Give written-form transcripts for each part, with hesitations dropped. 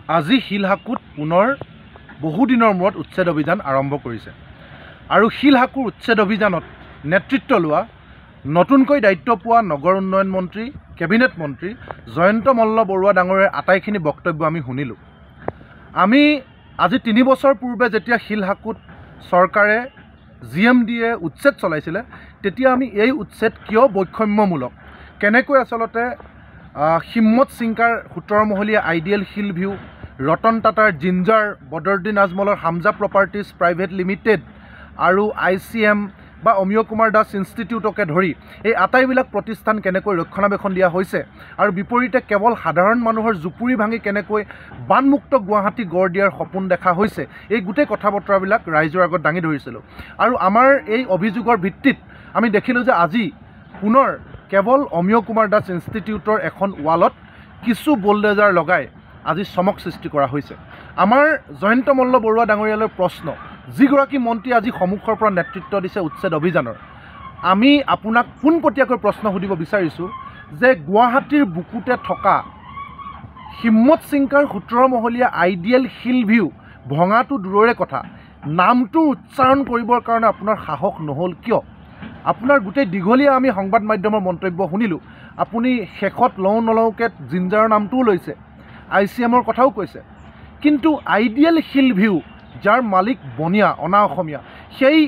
আজি শিলহাকুত পুনৰ বহুদিনৰ মূৰত উচ্ছেদ অভিযান আৰম্ভ কৰিছে আৰু শিলহাকুৰ উচ্ছেদ অভিযানত নেতৃত্ব লোৱা নতুনকৈ দায়িত্ব পোৱা নগৰ উন্নয়ন মন্ত্ৰী কেবিনেট মন্ত্ৰী জয়ন্ত মল্ল বৰুৱা ডাঙৰীয়াৰ আটাইখিনি বক্তব্য আমি শুনিলোঁ। আমি আজি 3 বছৰ পূৰ্বে যেতিয়া শিলহাকুত চৰকাৰে GMDয়ে উচ্ছেদ চলাইছিলে তেতিয়া আমি এই উচ্ছেদ কিয় বৈষম্যমূলক, কেনেকৈ আচলতে হিম্মত সিংকাৰ 17 মহলীয়া আইডিয়েল হিল ভিউ, ৰতন টাটাৰ জিঞ্জাৰ, বদৰুদ্দিন আজমলৰ হামজা প্ৰপাৰ্টিজ প্ৰাইভেট লিমিটেড আৰু ICM বা অমিয় কুমাৰ দাস ইনষ্টিটিউটকে ধৰি এই আটাইবিলাক প্ৰতিষ্ঠান কেনেকৈ ৰক্ষণাবেক্ষণ দিয়া হৈছে আৰু বিপৰীতে কেৱল সাধাৰণ মানুহৰ জুপুৰি ভাঙি কেনেকৈ বানমুক্ত গুৱাহাটী গঢ় দিয়াৰ সপোন দেখা হৈছে, এই গোটেই কথা বতৰাবিলাক ৰাইজৰ আগত দাঙি ধৰিছিলোঁ। আৰু আমাৰ এই অভিযোগৰ ভিত্তিত আমি দেখিলোঁ যে আজি পুনৰ কেৱল অমিয় কুমাৰ দাস ইনষ্টিটিউটৰ এখন ৱালত কিছু বোল্ডেজাৰ লগাই আজি চমক সৃষ্টি কৰা হৈছে। আমাৰ জয়ন্ত মল্ল বৰুৱা ডাঙৰীয়ালৈ প্ৰশ্ন, যিগৰাকী মন্ত্ৰী আজি সন্মুখৰ পৰা নেতৃত্ব দিছে উচ্ছেদ অভিযানৰ, আমি আপোনাক পোনপটীয়াকৈ প্ৰশ্ন সুধিব বিচাৰিছোঁ যে গুৱাহাটীৰ বুকুতে থকা হিম্মত সিংকাৰ 17 মহলীয়া আইডিয়েল হিল ভিউ ভঙাটো দূৰৰে কথা, নামটো উচ্চাৰণ কৰিবৰ কাৰণে আপোনাৰ সাহস নহ'ল কিয়? আপোনাৰ গোটেই দীঘলীয়া আমি সংবাদ মাধ্যমৰ মন্তব্য শুনিলোঁ, আপুনি শেষত লওঁ নলওঁকৈ জিঞ্জাৰৰ নামটোও লৈছে, ICMৰ কথাও কৈছে, কিন্তু আইডিয়েল হিল ভিউ যাৰ মালিক বনিয়া অনা অসমীয়া সেই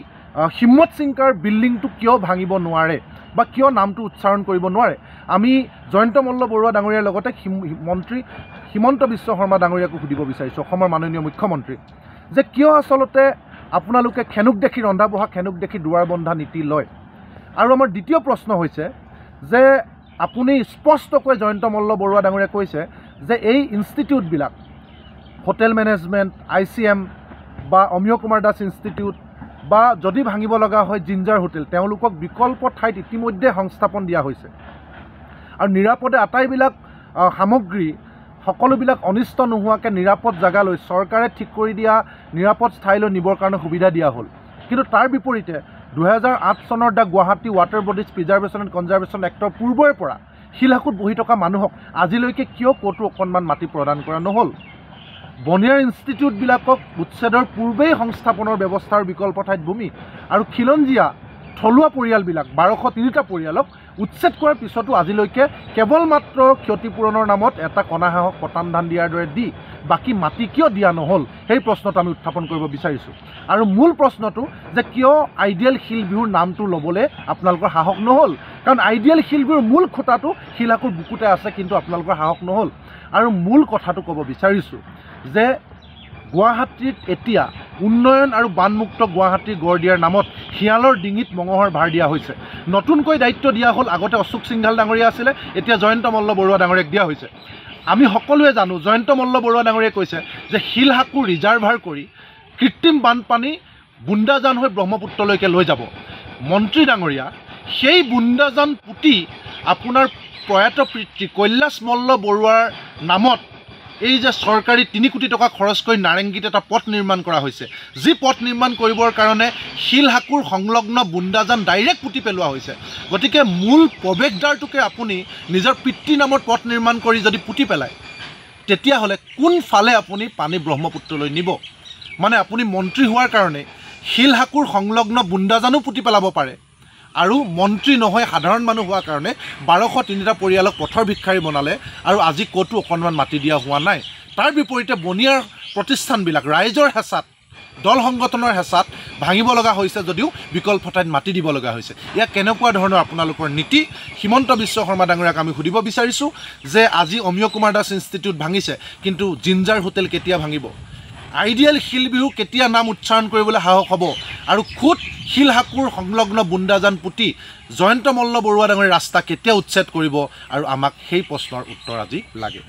হিম্মত সিংকাৰ বিল্ডিংটো কিয় ভাঙিব নোৱাৰে বা কিয় নামটো উচ্চাৰণ কৰিব নোৱাৰে? আমি জয়ন্ত মল্ল বৰুৱা ডাঙৰীয়াৰ লগতে মন্ত্ৰী হিমন্ত বিশ্ব শৰ্মা ডাঙৰীয়াকো সুধিব বিচাৰিছোঁ, অসমৰ মাননীয় মুখ্যমন্ত্ৰী, যে কিয় আচলতে আপোনালোকে খেনুক দেখি ৰন্ধা বঢ়া খেনুক দেখি দুৱাৰ বন্ধা নীতি লয়। আৰু আমাৰ দ্বিতীয় প্ৰশ্ন হৈছে যে আপুনি স্পষ্টকৈ জয়ন্ত মল্ল বৰুৱা ডাঙৰীয়াই কৈছে যে এই ইনষ্টিটিউটবিলাক হোটেল মেনেজমেণ্ট, ICM বা অমিয় কুমাৰ দাস ইনষ্টিটিউট বা যদি ভাঙিব লগা হয় জিঞ্জাৰ হোটেল, তেওঁলোকক বিকল্প ঠাইত ইতিমধ্যে সংস্থাপন দিয়া হৈছে আৰু নিৰাপদে আটাইবিলাক সামগ্ৰী সকলোবিলাক অনিষ্ট নোহোৱাকৈ নিৰাপদ জেগালৈ চৰকাৰে ঠিক কৰি দিয়া নিৰাপদ ঠাইলৈ নিবৰ কাৰণে সুবিধা দিয়া হ'ল। কিন্তু তাৰ বিপৰীতে 2008 চনৰ the Guwahati water bodies preservation and conservation actor পূৰ্বৰে পৰা শিলহাকুত বহি থকা মানুহক আজিলৈকে কিয় ক'তো অকণমান মাটি প্ৰদান কৰা নহ'ল? বনিয়াৰ ইনষ্টিটিউটবিলাকক উচ্ছেদৰ পূৰ্বেই সংস্থাপনৰ ব্যৱস্থাৰ বিকল্প ঠাইত ভূমি আৰু খিলঞ্জীয়া থলুৱা পৰিয়ালবিলাক 1203টা পৰিয়ালক উচ্ছেদ কৰাৰ পিছতো আজিলৈকে কেৱল মাত্ৰ ক্ষতিপূৰণৰ নামত এটা কণা হাঁহক পতান ধান দিয়াৰ দৰে দি বাকী মাটি কিয় দিয়া নহ'ল, সেই প্ৰশ্নটো আমি উত্থাপন কৰিব বিচাৰিছোঁ। আৰু মূল প্ৰশ্নটো যে কিয় আইডিয়েল হিল ভিউৰ নামটো ল'বলৈ আপোনালোকৰ সাহস নহ'ল, কাৰণ আইডিয়েল হিল ভিউৰ মূল খুঁটাটো শিলহাকুৰ বুকুতে আছে, কিন্তু আপোনালোকৰ সাহস নহ'ল। আৰু মূল কথাটো ক'ব বিচাৰিছোঁ যে গুৱাহাটীত এতিয়া উন্নয়ন আৰু বানমুক্ত গুৱাহাটী গঢ় দিয়াৰ নামত শিয়ালৰ ডিঙিত মঙহৰ ভাৰ দিয়া হৈছে। নতুনকৈ দায়িত্ব দিয়া হ'ল, আগতে অশোক সিংঘাল ডাঙৰীয়া আছিলে, এতিয়া জয়ন্ত মল্ল বৰুৱা ডাঙৰীয়াক দিয়া হৈছে। আমি সকলোৱে জানো জয়ন্ত মল্ল বৰুৱা ডাঙৰীয়াই কৈছে যে শিলহাকুৰ ৰিজাৰ্ভাৰ কৰি কৃত্ৰিম বানপানী বুন্দাজান হৈ ব্ৰহ্মপুত্ৰলৈকে লৈ যাব। মন্ত্ৰী ডাঙৰীয়া, সেই বুন্দাজান পুতি আপোনাৰ প্ৰয়াত পিতৃ কৈলাশ মল্ল বৰুৱাৰ নামত এই যে চৰকাৰী 3 কোটি টকা খৰচ কৰি নাৰেংগীত এটা পথ নিৰ্মাণ কৰা হৈছে, যি পথ নিৰ্মাণ কৰিবৰ কাৰণে শিলহাকুৰ সংলগ্ন বুন্দাজান ডাইৰেক্ট পুতি পেলোৱা হৈছে। গতিকে মূল প্ৰৱেশদ্বাৰটোকে আপুনি নিজৰ পিতৃ নামত পথ নিৰ্মাণ কৰি যদি পুতি পেলায়, তেতিয়াহ'লে কোনফালে আপুনি পানী ব্ৰহ্মপুত্ৰলৈ নিব? মানে আপুনি মন্ত্ৰী হোৱাৰ কাৰণে শিলহাকুৰ সংলগ্ন বুন্দাজানো পুতি পেলাব পাৰে আৰু মন্ত্ৰী নহয় সাধাৰণ মানুহ হোৱাৰ কাৰণে 1203টা পৰিয়ালক পথৰ ভিক্ষাৰী বনালে আৰু আজি ক'তো অকণমান মাটি দিয়া হোৱা নাই। তাৰ বিপৰীতে বনিয়াৰ প্ৰতিষ্ঠানবিলাক ৰাইজৰ হেঁচাত, দল সংগঠনৰ হেঁচাত ভাঙিব লগা হৈছে যদিও বিকল্প ঠাইত মাটি দিব লগা হৈছে। ইয়াক কেনেকুৱা ধৰণৰ আপোনালোকৰ নীতি? হিমন্ত বিশ্ব শৰ্মা ডাঙৰীয়াক আমি সুধিব বিচাৰিছোঁ যে আজি অমিয় কুমাৰ দাস ইনষ্টিটিউট ভাঙিছে, কিন্তু জিঞ্জাৰ হোটেল কেতিয়া ভাঙিব? আইডিয়েল হিল ভিউ কেতিয়া নাম উচ্চাৰণ কৰিবলৈ সাহস হ'ব? আৰু খুদ শিলহাকুৰ সংলগ্ন বুন্দাজান পুতি জয়ন্ত মল্ল বৰুৱা ডাঙৰীয়া ৰাস্তা কেতিয়া উচ্ছেদ কৰিব? আৰু আমাক সেই প্ৰশ্নৰ উত্তৰ আজি লাগে।